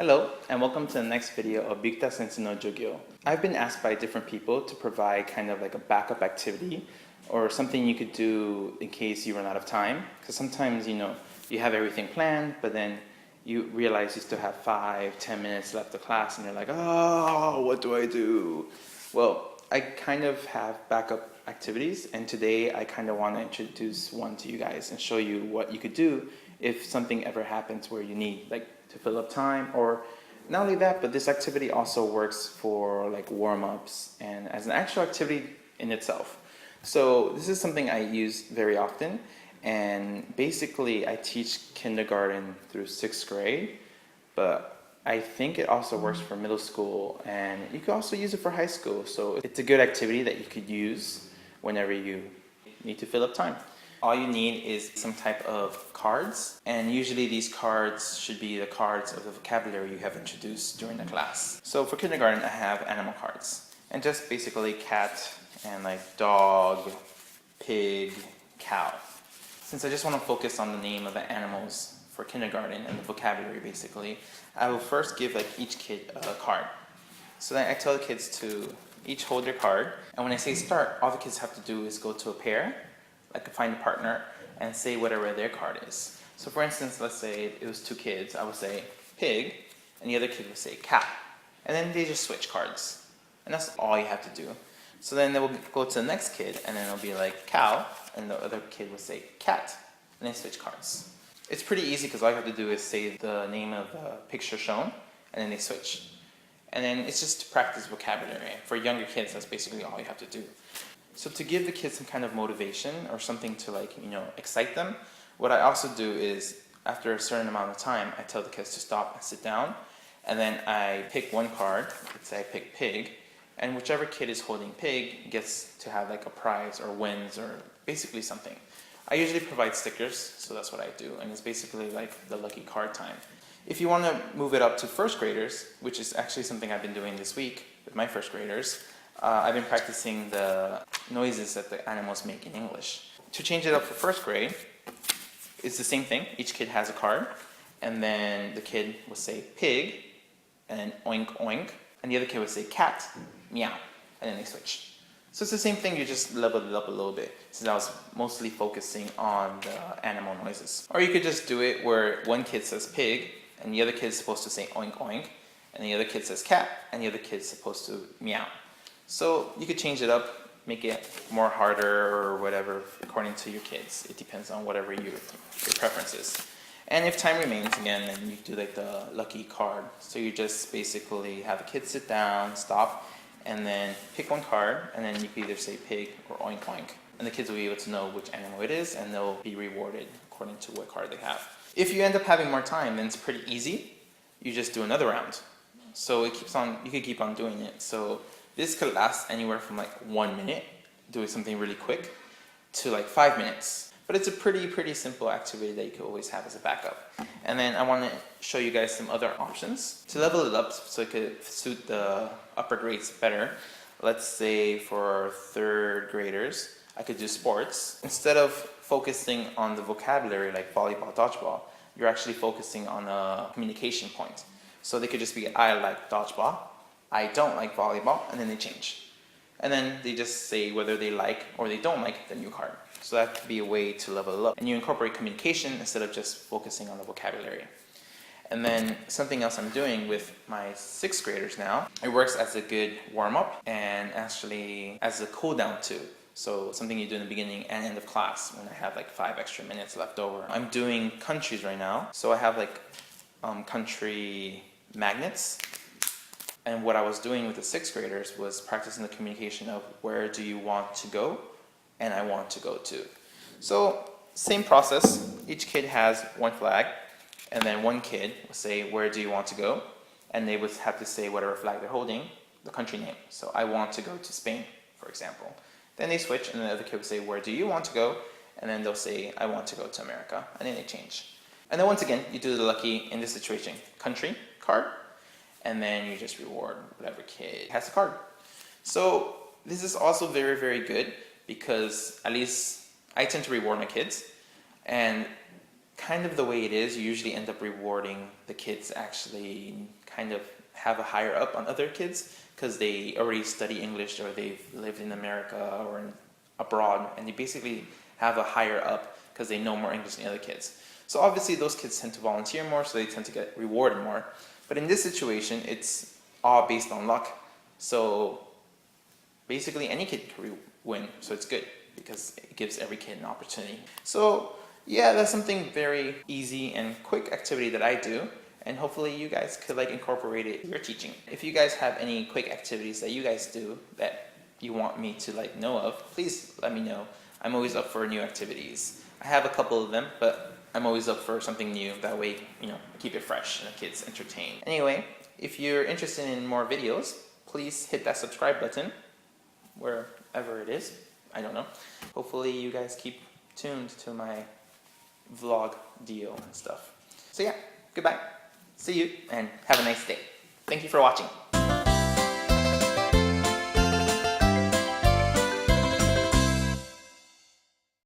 Hello, and welcome to the next video of Biktá Sensei no Jogyo. I've been asked by different people to provide kind of like a backup activity or something you could do in case you run out of time. Because sometimes, you have everything planned, but then you realize you still have 5-10 minutes left of class and you're like, oh, what do I do? Well, I kind of have backup activities, and today I kind of want to introduce one to you guys and show you what you could do if something ever happens where you need to fill up time. Or not only that, but this activity also works for like warm-ups and as an actual activity in itself. So this is something I use very often, and basically I teach kindergarten through 6th grade, but I think it also works for middle school, and you can also use it for high school. So it's a good activity that you could use whenever you need to fill up time. All you need is some type of cards, and usually these cards should be the cards of the vocabulary you have introduced during the class. So for kindergarten, I have animal cards, and just basically cat and like dog, pig, cow. Since I just want to focus on the name of the animals for kindergarten and the vocabulary basically, I will first give each kid a card. So then I tell the kids to each hold their card, and when I say start, all the kids have to do is go to a pair, find a partner, and say whatever their card is. So for instance, let's say it was 2 kids, I would say pig, and the other kid would say cow. And then they just switch cards. And that's all you have to do. So then they will go to the next kid, and then it'll be like cow, and the other kid would say cat, and then switch cards. It's pretty easy because all you have to do is say the name of the picture shown, and then they switch. And then it's just to practice vocabulary. For younger kids, that's basically all you have to do. So to give the kids some kind of motivation or something to excite them, what I also do is after a certain amount of time, I tell the kids to stop and sit down, and then I pick one card. Let's say I pick pig, and whichever kid is holding pig gets to have a prize or wins or basically something. I usually provide stickers, so that's what I do, and it's basically like the lucky card time. If you want to move it up to 1st graders, which is actually something I've been doing this week with my 1st graders, I've been practicing the noises that the animals make in English. To change it up for 1st grade, it's the same thing. Each kid has a card, and then the kid will say pig, and then oink oink, and the other kid would say cat, meow, and then they switch. So it's the same thing, you just leveled it up a little bit, since I was mostly focusing on the animal noises. Or you could just do it where one kid says pig, and the other kid is supposed to say oink oink, and the other kid says cat, and the other kid is supposed to meow. So you could change it up, make it more harder or whatever according to your kids. It depends on whatever your preference is. And if time remains, again, then you do the lucky card. So you just basically have a kid sit down, stop, and then pick one card, and then you can either say pig or oink oink. And the kids will be able to know which animal it is, and they'll be rewarded according to what card they have. If you end up having more time, then it's pretty easy. You just do another round. So it keeps on, you could keep on doing it. So this could last anywhere from 1 minute, doing something really quick, to 5 minutes. But it's a pretty simple activity that you could always have as a backup. And then I want to show you guys some other options to level it up so it could suit the upper grades better. Let's say for 3rd graders, I could do sports. Instead of focusing on the vocabulary like volleyball, dodgeball, you're actually focusing on a communication point. So they could just be, I like dodgeball, I don't like volleyball, and then they change. And then they just say whether they like or they don't like the new card. So that could be a way to level it up. And you incorporate communication instead of just focusing on the vocabulary. And then something else I'm doing with my 6th graders now, it works as a good warm-up and actually as a cool-down too. So something you do in the beginning and end of class when I have 5 extra minutes left over. I'm doing countries right now. So I have country magnets. And what I was doing with the 6th graders was practicing the communication of where do you want to go, and I want to go to. So same process, each kid has one flag, and then one kid will say where do you want to go, and they would have to say whatever flag they're holding, the country name. So I want to go to Spain, for example. Then they switch, and the other kid will say where do you want to go, and then they'll say I want to go to America, and then they change. And then once again, you do the lucky, in this situation, country card, and then you just reward whatever kid has the card. So this is also very good because at least I tend to reward my kids, and kind of the way it is, you usually end up rewarding the kids actually kind of have a higher up on other kids because they already study English or they've lived in America or abroad, and they basically have a higher up because they know more English than the other kids. So obviously those kids tend to volunteer more, so they tend to get rewarded more. But in this situation, it's all based on luck. So basically any kid can win, so it's good because it gives every kid an opportunity. So yeah, that's something very easy and quick activity that I do, and hopefully you guys could like incorporate it in your teaching. If you guys have any quick activities that you guys do that you want me to like know of, please let me know. I'm always up for new activities. I have a couple of them, but I'm always up for something new. That way, keep it fresh and the kids entertained. Anyway, if you're interested in more videos, please hit that subscribe button wherever it is. I don't know. Hopefully you guys keep tuned to my vlog deal and stuff. So yeah, goodbye. See you and have a nice day. Thank you for watching.